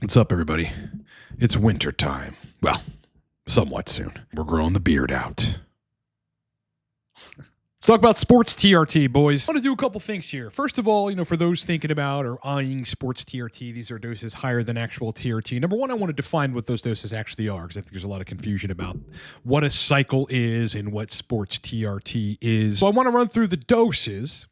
What's up, everybody? It's winter time. Well, somewhat soon. We're growing the beard out. Let's talk about sports TRT, boys. I want to do a couple things here. First of all, for those thinking about or eyeing sports TRT, these are doses higher than actual TRT. Number one, I want to define what those doses actually are, because I think there's a lot of confusion about what a cycle is and what sports TRT is. So I want to run through the doses,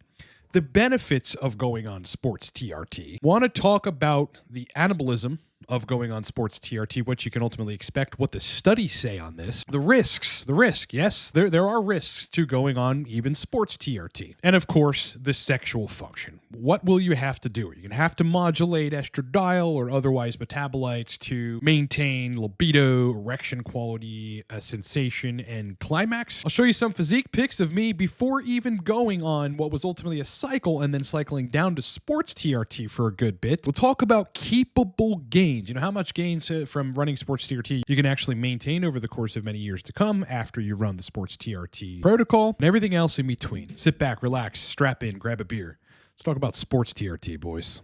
the benefits of going on sports TRT. Want to talk about the anabolism of going on sports TRT, what you can ultimately expect, what the studies say on this, the risk. Yes, there are risks to going on even sports TRT. And of course, the sexual function. What will you have to do? Are you going to have to modulate estradiol or otherwise metabolites to maintain libido, erection quality, sensation, and climax? I'll show you some physique pics of me before even going on what was ultimately a cycle and then cycling down to sports TRT for a good bit. We'll talk about keepable gains. How much gains from running sports TRT you can actually maintain over the course of many years to come after you run the sports TRT protocol and everything else in between. Sit back, relax, strap in, grab a beer. Let's talk about sports TRT, boys.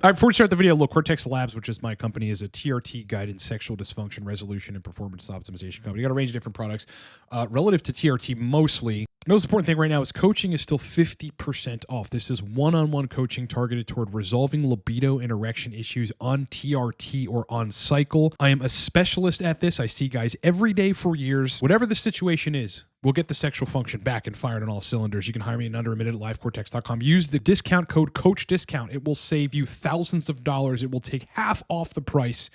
All right, before we start the video, look, Cortex Labs, which is my company, is a TRT guided sexual dysfunction resolution and performance optimization company. You got a range of different products. Relative to TRT, mostly, most important thing right now is coaching is still 50% off. This is one-on-one coaching targeted toward resolving libido and erection issues on TRT or on cycle. I am a specialist at this. I see guys every day for years. Whatever the situation is, we'll get the sexual function back and fired on all cylinders. You can hire me in under a minute at livecortex.com. Use the discount code COACHDISCOUNT. It will save you thousands of dollars. It will take half off the price.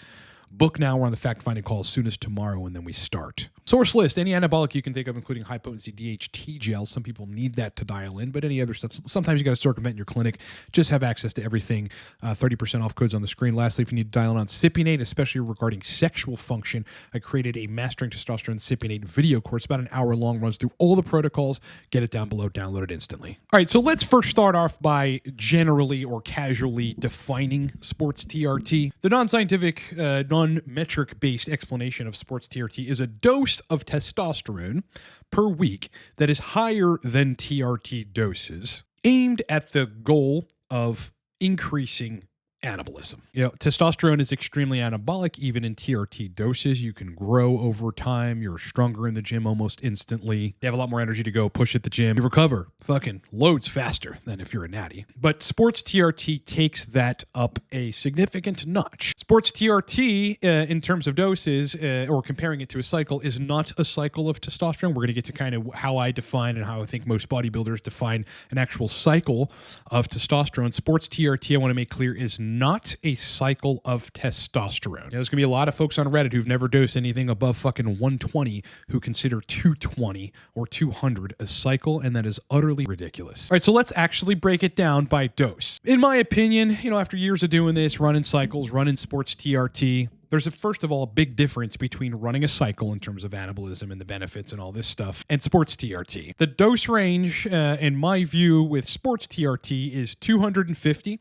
Book now. We're on the fact-finding call as soon as tomorrow, and then we start. Source list, any anabolic you can think of, including high-potency DHT gel. Some people need that to dial in, but any other stuff. Sometimes you got to circumvent your clinic. Just have access to everything. 30% off codes on the screen. Lastly, if you need to dial in on Cypionate, especially regarding sexual function, I created a Mastering Testosterone Cypionate video course, about an hour long, runs through all the protocols. Get it down below, download it instantly. All right, so let's first start off by generally or casually defining sports TRT. The non-scientific, non-metric based explanation of sports TRT is a dose of testosterone per week that is higher than TRT doses, aimed at the goal of increasing anabolism. Testosterone is extremely anabolic, even in TRT doses. You can grow over time. You're stronger in the gym almost instantly. You have a lot more energy to go push at the gym. You recover fucking loads faster than if you're a natty. But sports TRT takes that up a significant notch. Sports TRT, in terms of doses, or comparing it to a cycle, is not a cycle of testosterone. We're going to get to kind of how I define and how I think most bodybuilders define an actual cycle of testosterone. Sports TRT, I want to make clear, is not a cycle of testosterone. There's going to be a lot of folks on Reddit who've never dosed anything above fucking 120 who consider 220 or 200 a cycle, and that is utterly ridiculous. All right, so let's actually break it down by dose. In my opinion, after years of doing this, running cycles, running sports TRT, there's first of all a big difference between running a cycle in terms of anabolism and the benefits and all this stuff and sports TRT. The dose range, in my view, with sports TRT is 250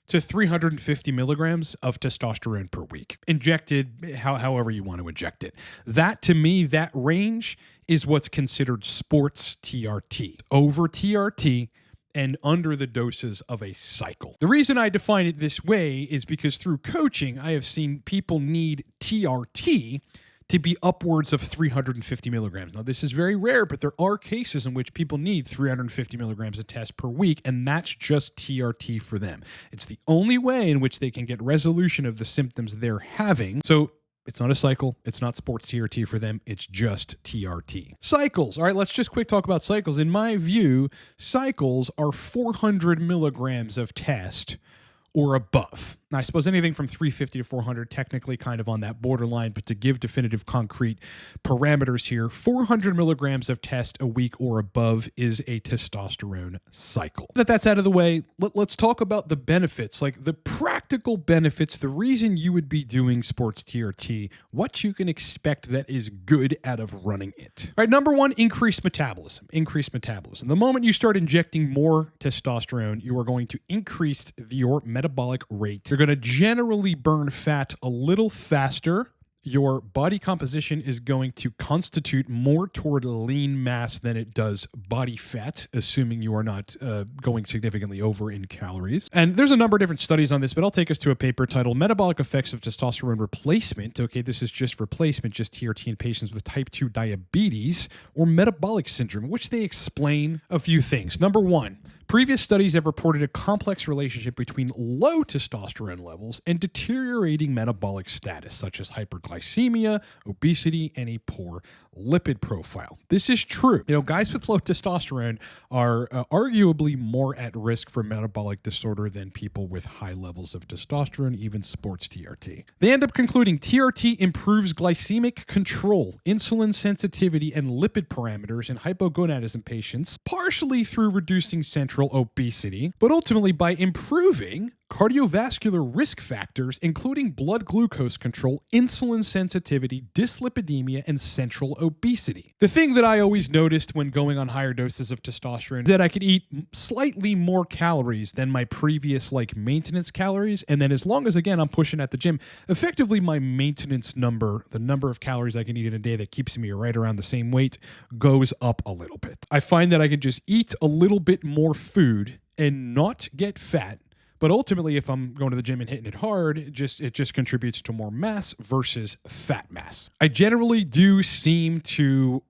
to 350 milligrams of testosterone per week, injected however you want to inject it. That, to me, that range is what's considered sports TRT. Over TRT and under the doses of a cycle. The reason I define it this way is because through coaching, I have seen people need TRT to be upwards of 350 milligrams. Now, this is very rare, but there are cases in which people need 350 milligrams of test per week, and that's just TRT for them. It's the only way in which they can get resolution of the symptoms they're having. So it's not a cycle. It's not sports TRT for them. It's just TRT. Cycles. All right, let's just quick talk about cycles. In my view, cycles are 400 milligrams of test or above. Now, I suppose anything from 350 to 400, technically kind of on that borderline, but to give definitive concrete parameters here, 400 milligrams of test a week or above is a testosterone cycle. That's out of the way. Let's talk about the benefits, like the practical benefits, the reason you would be doing sports TRT, what you can expect that is good out of running it. All right, number one, increased metabolism. Increased metabolism. The moment you start injecting more testosterone, you are going to increase your metabolic rate. You're going to generally burn fat a little faster. Your body composition is going to constitute more toward lean mass than it does body fat, assuming you are not going significantly over in calories. And there's a number of different studies on this, but I'll take us to a paper titled Metabolic Effects of Testosterone Replacement. Okay, this is just replacement, just TRT in patients with type 2 diabetes or metabolic syndrome, which they explain a few things. Number one, previous studies have reported a complex relationship between low testosterone levels and deteriorating metabolic status, such as hyperglycemia, obesity, and a poor lipid profile. This is true. You know, guys with low testosterone are arguably more at risk for metabolic disorder than people with high levels of testosterone, even sports TRT. They end up concluding TRT improves glycemic control, insulin sensitivity, and lipid parameters in hypogonadism patients, partially through reducing central obesity, but ultimately by improving cardiovascular risk factors, including blood glucose control, insulin sensitivity, dyslipidemia, and central obesity. The thing that I always noticed when going on higher doses of testosterone is that I could eat slightly more calories than my previous maintenance calories. And then as long as, again, I'm pushing at the gym, effectively my maintenance number, the number of calories I can eat in a day that keeps me right around the same weight, goes up a little bit. I find that I can just eat a little bit more food and not get fat. But ultimately, if I'm going to the gym and hitting it hard, it just contributes to more mass versus fat mass. I generally do seem to,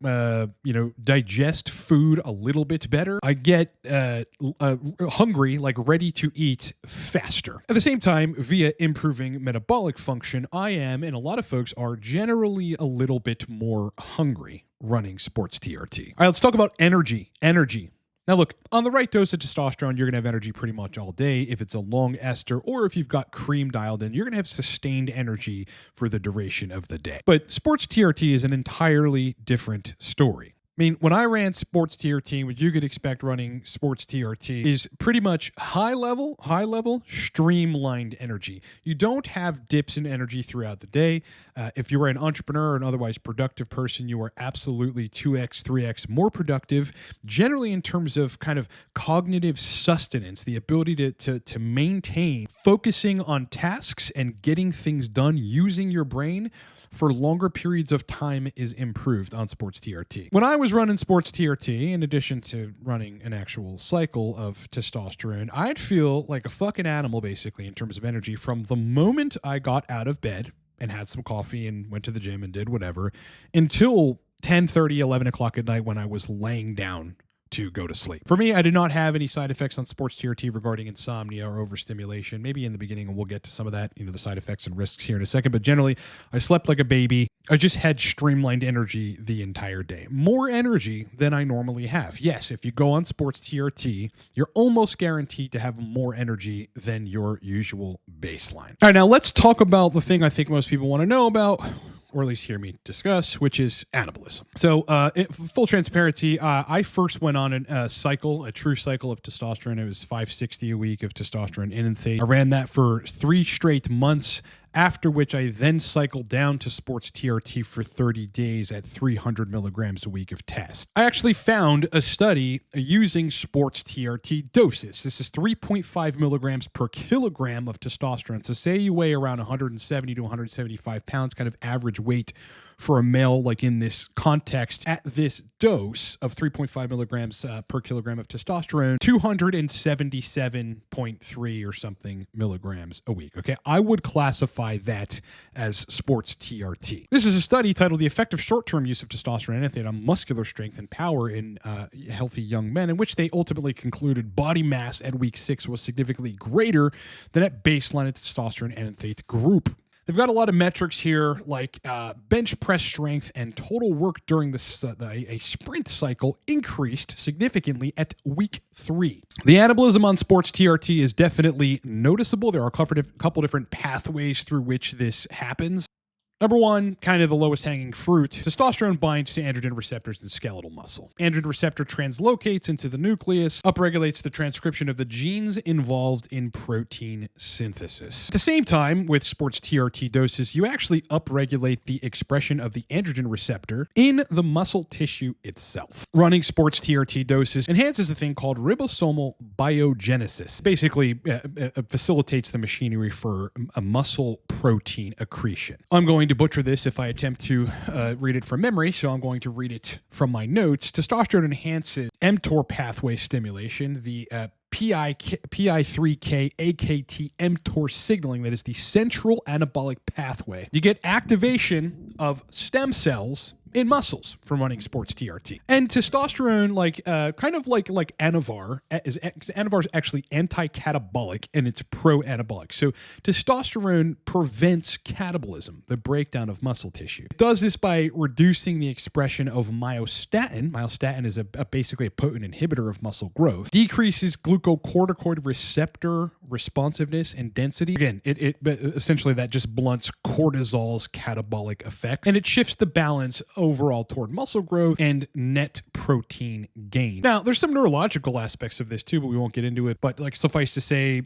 digest food a little bit better. I get hungry, ready to eat faster. At the same time, via improving metabolic function, I am, and a lot of folks are, generally a little bit more hungry running sports TRT. All right, let's talk about energy. Now look, on the right dose of testosterone, you're going to have energy pretty much all day. If it's a long ester or if you've got cream dialed in, you're going to have sustained energy for the duration of the day. But sports TRT is an entirely different story. I mean, when I ran sports TRT, what you could expect running sports TRT is pretty much high level, streamlined energy. You don't have dips in energy throughout the day. If you are an entrepreneur or an otherwise productive person, you are absolutely 2x, 3x more productive, generally in terms of kind of cognitive sustenance, the ability to maintain focusing on tasks and getting things done using your brain for longer periods of time is improved on sports TRT. When I was running sports TRT, in addition to running an actual cycle of testosterone, I'd feel like a fucking animal, basically, in terms of energy from the moment I got out of bed and had some coffee and went to the gym and did whatever until 10:30, 11 o'clock at night when I was laying down to go to sleep. For me, I did not have any side effects on sports TRT regarding insomnia or overstimulation. Maybe in the beginning, and we'll get to some of that, the side effects and risks here in a second. But generally, I slept like a baby. I just had streamlined energy the entire day. More energy than I normally have. Yes, if you go on sports TRT, you're almost guaranteed to have more energy than your usual baseline. All right, now let's talk about the thing I think most people want to know about, or at least hear me discuss, which is anabolism. So full transparency, I first went on a true cycle of testosterone. It was 560 a week of testosterone in and theta. I ran that for 3 straight months, after which I then cycled down to sports TRT for 30 days at 300 milligrams a week of test. I actually found a study using sports TRT doses. This is 3.5 milligrams per kilogram of testosterone. So say you weigh around 170 to 175 pounds, kind of average weight for a male, in this context, at this dose of 3.5 milligrams per kilogram of testosterone, 277.3 or something milligrams a week. Okay, I would classify that as sports TRT. This is a study titled The Effect of Short-Term Use of Testosterone and Theta on Muscular Strength and Power in Healthy Young Men, in which they ultimately concluded body mass at week 6 was significantly greater than at baseline of testosterone and theta group. They've got a lot of metrics here, like bench press strength and total work during a sprint cycle increased significantly at week 3. The anabolism on sports TRT is definitely noticeable. There are a couple different pathways through which this happens. Number one, kind of the lowest hanging fruit, testosterone binds to androgen receptors in skeletal muscle. Androgen receptor translocates into the nucleus, upregulates the transcription of the genes involved in protein synthesis. At the same time, with sports TRT doses, you actually upregulate the expression of the androgen receptor in the muscle tissue itself. Running sports TRT doses enhances a thing called ribosomal biogenesis. Basically, facilitates the machinery for a muscle protein accretion. I'm going to butcher this if I attempt to read it from memory, so I'm going to read it from my notes. Testosterone enhances mTOR pathway stimulation, the PI3K AKT mTOR signaling, that is the central anabolic pathway. You get activation of stem cells in muscles from running sports TRT. And testosterone, kind of like Anavar, Anavar is actually anti-catabolic and it's pro-anabolic. So testosterone prevents catabolism, the breakdown of muscle tissue. It does this by reducing the expression of myostatin. Myostatin is basically a potent inhibitor of muscle growth. Decreases glucocorticoid receptor responsiveness and density. Again, essentially that just blunts cortisol's catabolic effects, and it shifts the balance overall toward muscle growth and net protein gain. Now, there's some neurological aspects of this too, but we won't get into it. But suffice to say,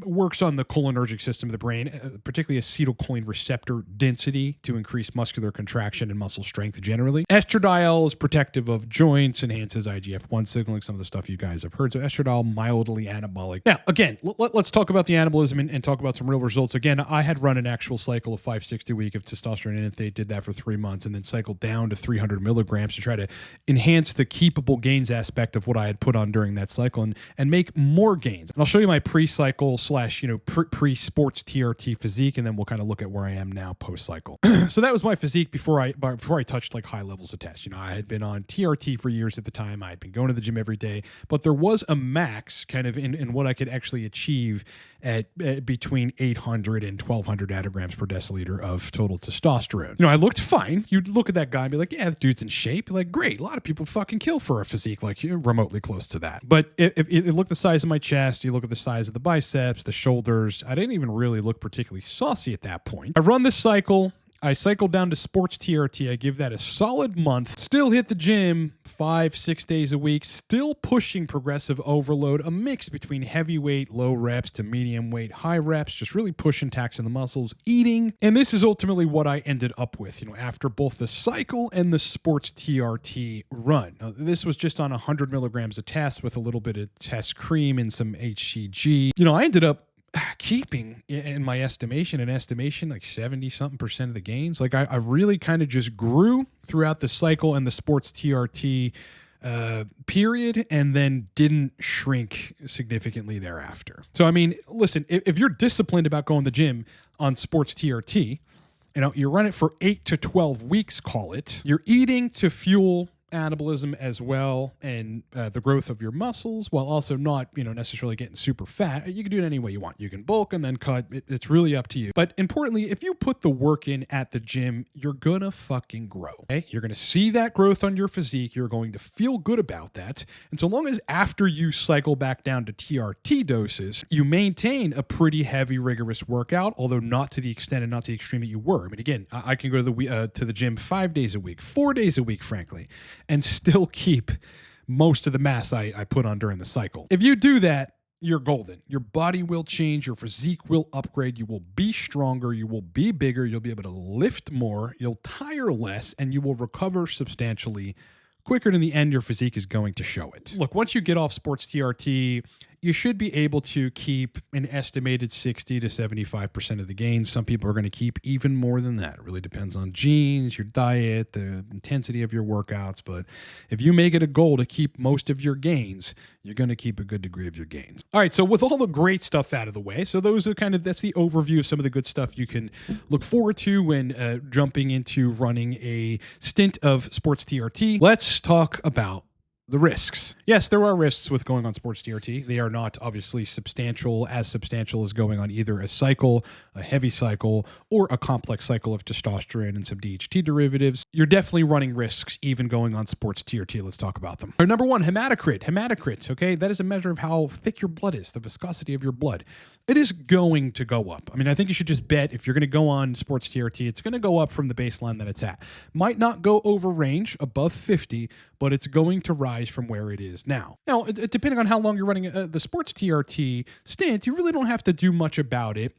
works on the cholinergic system of the brain, particularly acetylcholine receptor density to increase muscular contraction and muscle strength generally. Estradiol is protective of joints, enhances IGF-1 signaling, some of the stuff you guys have heard. So estradiol, mildly anabolic. Now, again, let's talk about the anabolism and talk about some real results. Again, I had run an actual cycle of 560 a week of testosterone enanthate, did that for 3 months, and then cycled down to 300 milligrams to try to enhance the keepable gains aspect of what I had put on during that cycle and make more gains. And I'll show you my pre-cycle / pre-sports TRT physique, and then we'll kind of look at where I am now post-cycle. So that was my physique before I touched high levels of test. I had been on TRT for years at the time. I had been going to the gym every day, but there was a max kind of in what I could actually achieve at between 800 and 1200 nanograms per deciliter of total testosterone. I looked fine. You'd look at that guy and be like, yeah, the dude's in shape. Like, great. A lot of people fucking kill for a physique like remotely close to that. But if you look at the size of my chest, you look at the size of the biceps, the shoulders, I didn't even really look particularly saucy at that point. I run this cycle. I cycled down to sports TRT. I give that a solid month. Still hit the gym 5-6 days a week. Still pushing progressive overload, a mix between heavyweight, low reps to medium weight, high reps, just really pushing, taxing the muscles, eating. And this is ultimately what I ended up with, after both the cycle and the sports TRT run. Now, this was just on 100 milligrams of test with a little bit of test cream and some HCG. I ended up keeping, in my estimation like 70-something% of the gains. Like I really kind of just grew throughout the cycle and the sports TRT period, and then didn't shrink significantly thereafter. So I mean, listen, if you're disciplined about going to the gym on sports TRT, you run it for 8 to 12 weeks, call it, you're eating to fuel anabolism as well, and the growth of your muscles, while also not necessarily getting super fat. You can do it any way you want. You can bulk and then cut. It's really up to you. But importantly, if you put the work in at the gym, you're gonna fucking grow. Okay, you're gonna see that growth on your physique. You're going to feel good about that. And so long as after you cycle back down to TRT doses, you maintain a pretty heavy, rigorous workout, although not to the extent and not to the extreme that you were. I mean, again, I can go to the gym 5 days a week, 4 days a week, frankly, and still keep most of the mass I put on during the cycle. If you do that, you're golden. Your body will change. Your physique will upgrade. You will be stronger. You will be bigger. You'll be able to lift more. You'll tire less, and you will recover substantially quicker. And in the end, your physique is going to show it. Look, once you get off sports TRT, you should be able to keep an estimated 60 to 75% of the gains. Some people are going to keep even more than that. It really depends on genes, your diet, the intensity of your workouts. But if you make it a goal to keep most of your gains, you're going to keep a good degree of your gains. All right, so with all the great stuff out of the way, so that's the overview of some of the good stuff you can look forward to when jumping into running a stint of sports TRT. Let's talk about the risks. Yes, there are risks with going on sports TRT. They are not obviously substantial as going on either a cycle, a heavy cycle, or a complex cycle of testosterone and some DHT derivatives. You're definitely running risks even going on sports TRT. Let's talk about them. Number one, hematocrit. Hematocrit, okay? That is a measure of how thick your blood is, the viscosity of your blood. It is going to go up. I mean, I think you should just bet if you're going to go on sports TRT, it's going to go up from the baseline that it's at. Might not go over range above 50, but it's going to rise from where it is now. Now, depending on how long you're running the sports TRT stint, you really don't have to do much about it.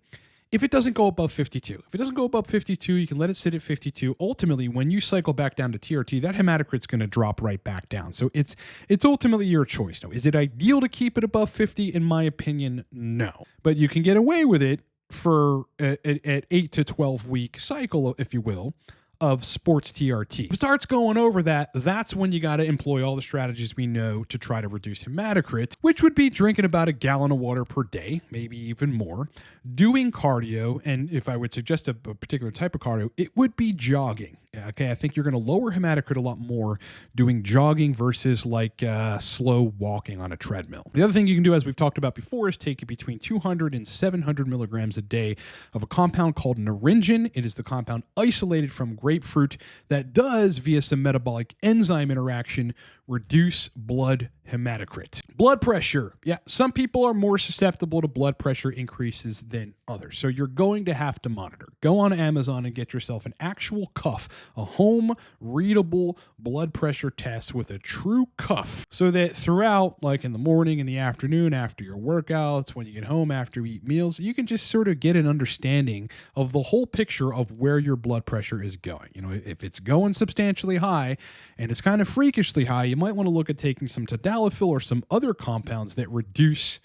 If it doesn't go above 52, if it doesn't go above 52, you can let it sit at 52. Ultimately, when you cycle back down to TRT, that hematocrit's going to drop right back down. So it's ultimately your choice. Now, is it ideal to keep it above 50? In my opinion, no. But you can get away with it for an 8 to 12 week cycle, if you will, of sports TRT. If it starts going over that, that's when you got to employ all the strategies we know to try to reduce hematocrit, which would be drinking about a gallon of water per day, maybe even more, doing cardio, and if I would suggest a particular type of cardio, it would be jogging. Okay, I think you're going to lower hematocrit a lot more doing jogging versus like slow walking on a treadmill. The other thing you can do, as we've talked about before, is take between 200 and 700 milligrams a day of a compound called naringin. It is the compound isolated from grapefruit that does, via some metabolic enzyme interaction, reduce blood hematocrit. Blood pressure. Yeah, some people are more susceptible to blood pressure increases than others. So you're going to have to monitor. Go on Amazon and get yourself an actual cuff, a home readable blood pressure test with a true cuff, so that throughout, like in the morning, in the afternoon, after your workouts, when you get home, after you eat meals, you can just sort of get an understanding of the whole picture of where your blood pressure is going. You know, if it's going substantially high and it's kind of freakishly high, you might want to look at taking some tadalafil or some other compounds that reduce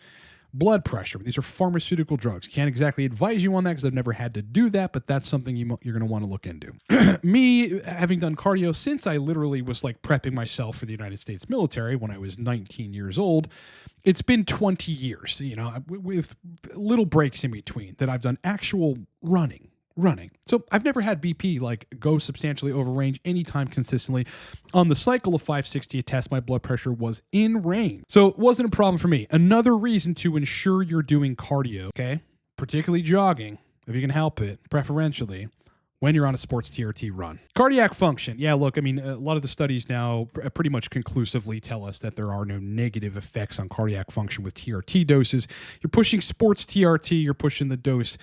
blood pressure. These are pharmaceutical drugs. Can't exactly advise you on that because I've never had to do that, but that's something you're going to want to look into. Me, having done cardio since I literally was like prepping myself for the United States military when I was 19 years old, it's been 20 years, you know, with little breaks in between that I've done actual running. So I've never had BP like go substantially over range anytime consistently. On the cycle of 560 a test, my blood pressure was in range. So it wasn't a problem for me. Another reason to ensure you're doing cardio, okay, particularly jogging, if you can help it, preferentially, when you're on a sports TRT run. Cardiac function. Yeah, look, I mean, a lot of the studies now pretty much conclusively tell us that there are no negative effects on cardiac function with TRT doses. You're pushing sports TRT, you're pushing the dose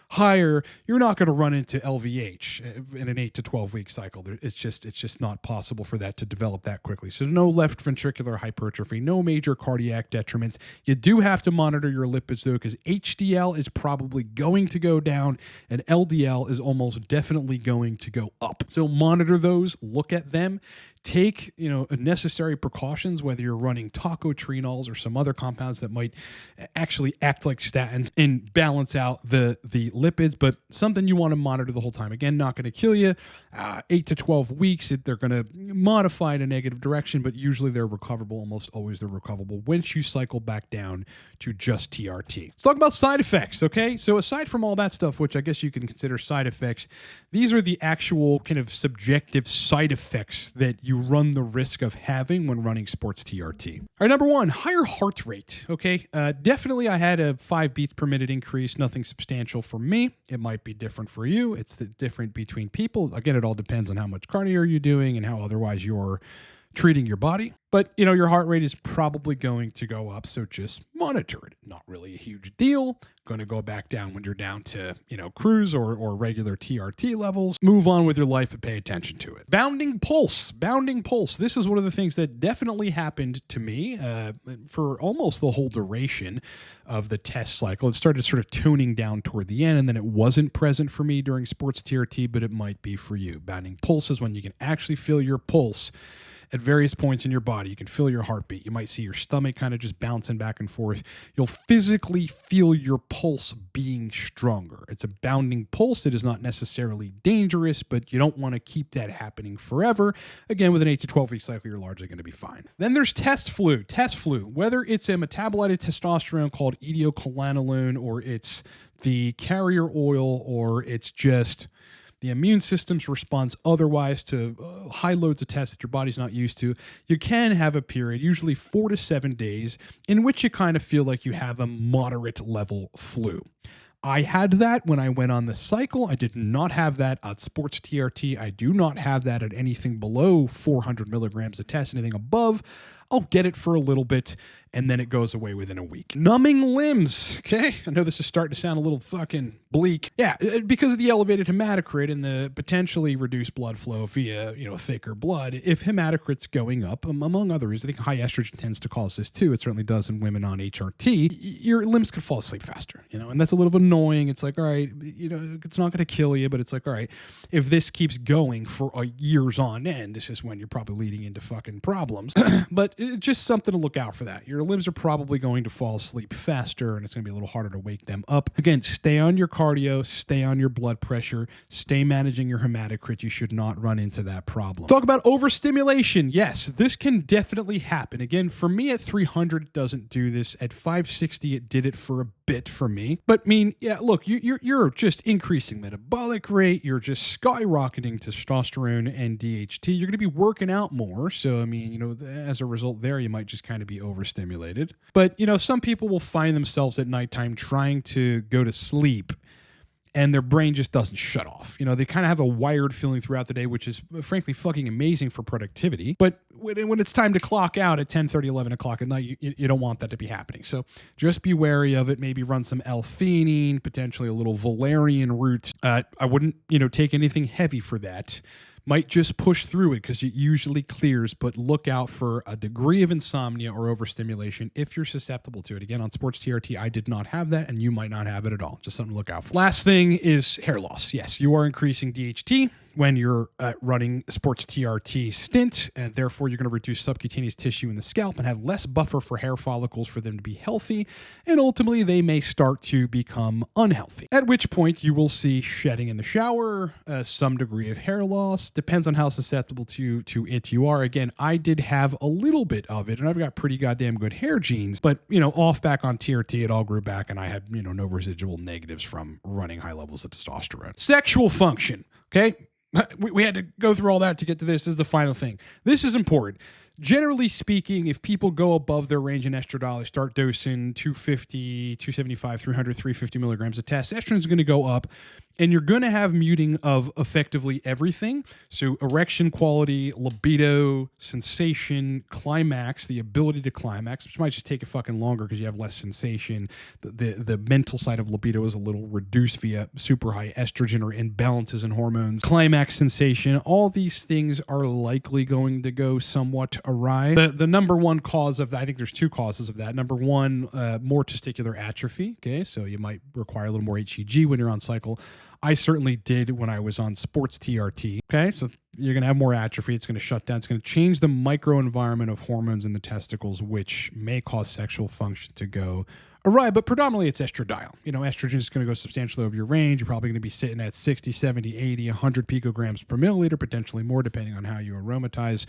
higher, you're not going to run into LVH in an 8 to 12 week cycle. It's just not possible for that to develop that quickly. So no left ventricular hypertrophy, no major cardiac detriments. You do have to monitor your lipids though, because HDL is probably going to go down and LDL is almost definitely going to go up. So monitor those, look at them. Take, you know, necessary precautions, whether you're running tocotrienols or some other compounds that might actually act like statins and balance out the lipids, but something you want to monitor the whole time. Again, not going to kill you. 8 to 12 weeks, they're going to modify in a negative direction, but usually they're recoverable. Almost always they're recoverable once you cycle back down to just TRT. Let's talk about side effects, okay? So aside from all that stuff, which I guess you can consider side effects, these are the actual kind of subjective side effects that you run the risk of having when running sports TRT. All right, number one, higher heart rate. Okay, definitely I had a 5 beats per minute increase, nothing substantial for me. It might be different for you. It's different between people. Again, it all depends on how much cardio you're doing and how otherwise you're treating your body. But, you know, your heart rate is probably going to go up, so just monitor it. Not really a huge deal. Going to go back down when you're down to, you know, cruise or regular TRT levels. Move on with your life and pay attention to it. Bounding pulse. This is one of the things that definitely happened to me for almost the whole duration of the test cycle. It started sort of tuning down toward the end, and then it wasn't present for me during sports TRT, but it might be for you. Bounding pulse is when you can actually feel your pulse at various points in your body. You can feel your heartbeat. You might see your stomach kind of just bouncing back and forth. You'll physically feel your pulse being stronger. It's a bounding pulse. It is not necessarily dangerous, but you don't want to keep that happening forever. Again, with an 8 to 12 week cycle, you're largely going to be fine. Then there's test flu. Whether it's a metabolite testosterone called etiocolanolone, or it's the carrier oil, or it's just the immune system responds otherwise to high loads of tests that your body's not used to, you can have a period, usually 4 to 7 days, in which you kind of feel like you have a moderate level flu. I had that when I went on the cycle. I did not have that at sports TRT. I do not have that at anything below 400 milligrams a test. Anything above, I'll get it for a little bit, and then it goes away within a week. Numbing limbs, okay? I know this is starting to sound a little fucking bleak. Yeah, because of the elevated hematocrit and the potentially reduced blood flow via, thicker blood, if hematocrit's going up, among other reasons, I think high estrogen tends to cause this too. It certainly does in women on HRT. Your limbs could fall asleep faster, and that's a little annoying. It's like, all right, it's not going to kill you, but it's like, all right, if this keeps going for a years on end, this is when you're probably leading into fucking problems. But it's just something to look out for that. Your limbs are probably going to fall asleep faster, and it's going to be a little harder to wake them up. Again, stay on your cardio, stay on your blood pressure, stay managing your hematocrit. You should not run into that problem. Talk about overstimulation. Yes, this can definitely happen. Again, for me at 300, it doesn't do this. At 560, it did it for a bit for me. But look, you're just increasing metabolic rate. You're just skyrocketing testosterone and DHT. You're going to be working out more. So, as a result there, you might just kind of be overstimulated. But, some people will find themselves at nighttime trying to go to sleep, and their brain just doesn't shut off. They kind of have a wired feeling throughout the day, which is frankly fucking amazing for productivity. But when it's time to clock out at 10:30, 11 o'clock at night, you don't want that to be happening. So just be wary of it. Maybe run some L-theanine, potentially a little valerian root. I wouldn't, take anything heavy for that. Might just push through it because it usually clears, but look out for a degree of insomnia or overstimulation if you're susceptible to it. Again, on sports TRT, I did not have that, and you might not have it at all. Just something to look out for. Last thing is hair loss. Yes, you are increasing DHT when you're running sports TRT stint, and therefore you're going to reduce subcutaneous tissue in the scalp and have less buffer for hair follicles for them to be healthy, and ultimately they may start to become unhealthy, at which point you will see shedding in the shower, some degree of hair loss. Depends on how susceptible to it you are. Again, I did have a little bit of it, and I've got pretty goddamn good hair genes, but off back on TRT, it all grew back, and I had no residual negatives from running high levels of testosterone. Sexual function, okay? We had to go through all that to get to this. This is the final thing. This is important. Generally speaking, if people go above their range in estradiol, they start dosing 250, 275, 300, 350 milligrams of test. Estrogen is going to go up, and you're going to have muting of effectively everything. So erection quality, libido, sensation, climax, the ability to climax, which might just take a fucking longer because you have less sensation. The mental side of libido is a little reduced via super high estrogen or imbalances in hormones. Climax sensation, all these things are likely going to go somewhat awry. The number one cause of that, I think there's two causes of that. Number one, more testicular atrophy. Okay, so you might require a little more HCG when you're on cycle. I certainly did when I was on sports TRT. Okay, so you're going to have more atrophy. It's going to shut down. It's going to change the microenvironment of hormones in the testicles, which may cause sexual function to go awry, but predominantly it's estradiol. Estrogen is going to go substantially over your range. You're probably going to be sitting at 60, 70, 80, 100 picograms per milliliter, potentially more depending on how you aromatize.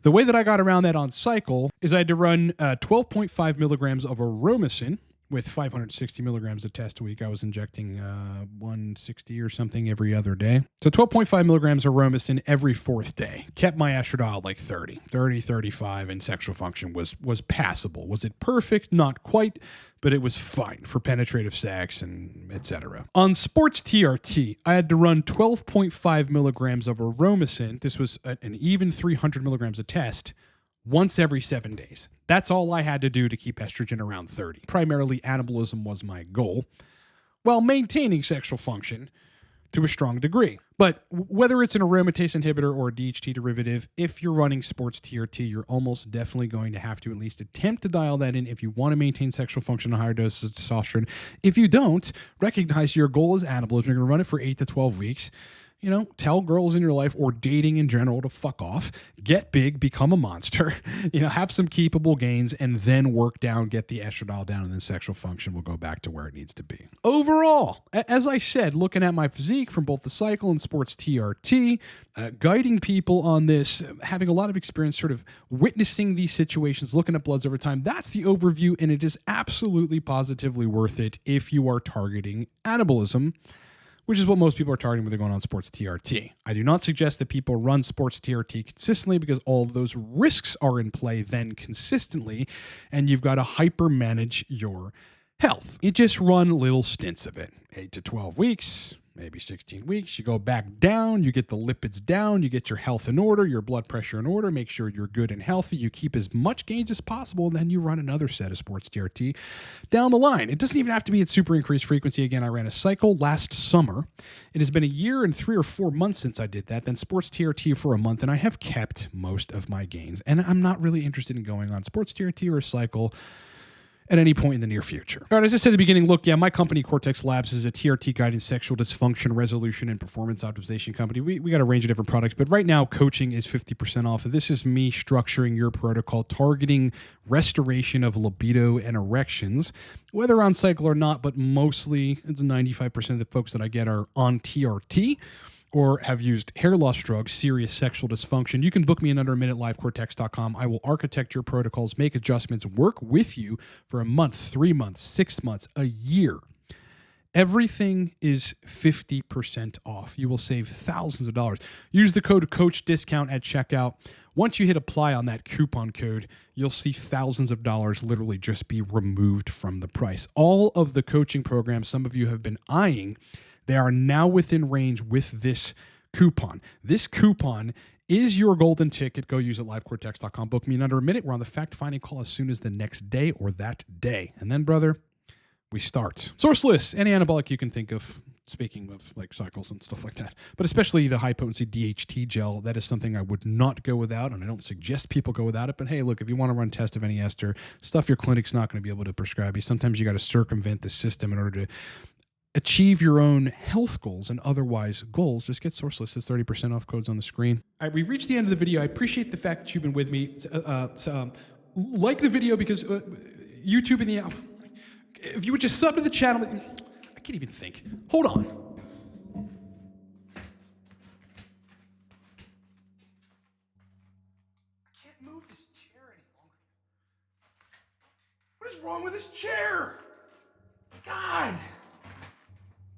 The way that I got around that on cycle is I had to run 12.5 milligrams of aromacin with 560 milligrams of test a week. I was injecting 160 or something every other day. So 12.5 milligrams of aromacin every fourth day. Kept my estradiol like 30, 35, and sexual function was passable. Was it perfect? Not quite, but it was fine for penetrative sex and etc. On sports TRT, I had to run 12.5 milligrams of aromacin. This was an even 300 milligrams of test once every 7 days. That's all I had to do to keep estrogen around 30. Primarily, anabolism was my goal, while maintaining sexual function to a strong degree. But whether it's an aromatase inhibitor or a DHT derivative, if you're running sports TRT, you're almost definitely going to have to at least attempt to dial that in if you want to maintain sexual function on higher doses of testosterone. If you don't, recognize your goal is anabolism. You're going to run it for 8 to 12 weeks. Tell girls in your life or dating in general to fuck off, get big, become a monster, have some keepable gains, and then work down, get the estradiol down, and then sexual function will go back to where it needs to be. Overall, as I said, looking at my physique from both the cycle and sports TRT, guiding people on this, having a lot of experience sort of witnessing these situations, looking at bloods over time, that's the overview, and it is absolutely positively worth it if you are targeting anabolism, which is what most people are targeting when they're going on sports TRT. I do not suggest that people run sports TRT consistently because all of those risks are in play then consistently, and you've got to hyper manage your health. You just run little stints of it, 8 to 12 weeks, maybe 16 weeks. You go back down, you get the lipids down, you get your health in order, your blood pressure in order, make sure you're good and healthy. You keep as much gains as possible, and then you run another set of sports TRT down the line. It doesn't even have to be at super increased frequency. Again, I ran a cycle last summer. It has been a year and 3 or 4 months since I did that, then sports TRT for a month, and I have kept most of my gains. And I'm not really interested in going on sports TRT or a cycle at any point in the near future. All right, as I said at the beginning, look, yeah, my company, Cortex Labs, is a TRT guided sexual dysfunction resolution and performance optimization company. We got a range of different products, but right now coaching is 50% off. This is me structuring your protocol, targeting restoration of libido and erections, whether on cycle or not, but mostly it's 95% of the folks that I get are on TRT or have used hair loss drugs, serious sexual dysfunction. You can book me in under a minute, livecortex.com. I will architect your protocols, make adjustments, work with you for a month, 3 months, 6 months, a year. Everything is 50% off. You will save thousands of dollars. Use the code COACH discount at checkout. Once you hit apply on that coupon code, you'll see thousands of dollars literally just be removed from the price. All of the coaching programs some of you have been eyeing, they are now within range with this coupon. This coupon is your golden ticket. Go use it, livecortex.com. Book me in under a minute. We're on the fact-finding call as soon as the next day or that day. And then, brother, we start. Source list, any anabolic you can think of, speaking of like cycles and stuff like that, but especially the high-potency DHT gel. That is something I would not go without, and I don't suggest people go without it. But hey, look, if you want to run tests of any ester, stuff your clinic's not going to be able to prescribe you. Sometimes you got to circumvent the system in order to achieve your own health goals and otherwise goals. Just get source listed. 30% off, codes on the screen. All right, we've reached the end of the video. I appreciate the fact that you've been with me. Like the video because YouTube and the... if you would just sub to the channel... I can't even think. Hold on. I can't move this chair any longer. What is wrong with this chair? God!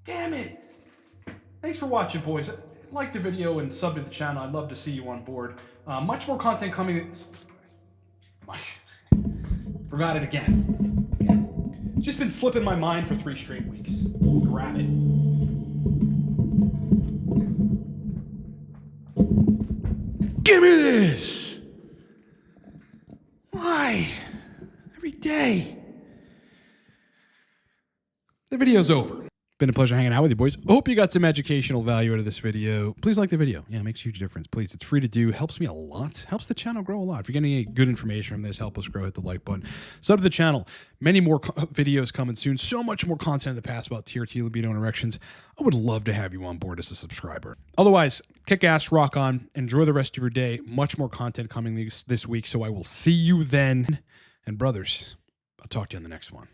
Damn it. Thanks for watching, boys. Like the video and sub to the channel. I'd love to see you on board. Much more content coming. Forgot it again. Just been slipping my mind for 3 straight weeks. Grab it. Give me this. Why? Every day. The video's over. Been a pleasure hanging out with you, boys. Hope you got some educational value out of this video. Please like the video. Yeah, it makes a huge difference. Please, it's free to do. Helps me a lot. Helps the channel grow a lot. If you're getting any good information from this, help us grow. Hit the like button. Sub to the channel. Many more videos coming soon. So much more content in the past about TRT, libido, and erections. I would love to have you on board as a subscriber. Otherwise, kick ass, rock on. Enjoy the rest of your day. Much more content coming this week, so I will see you then. And brothers, I'll talk to you on the next one.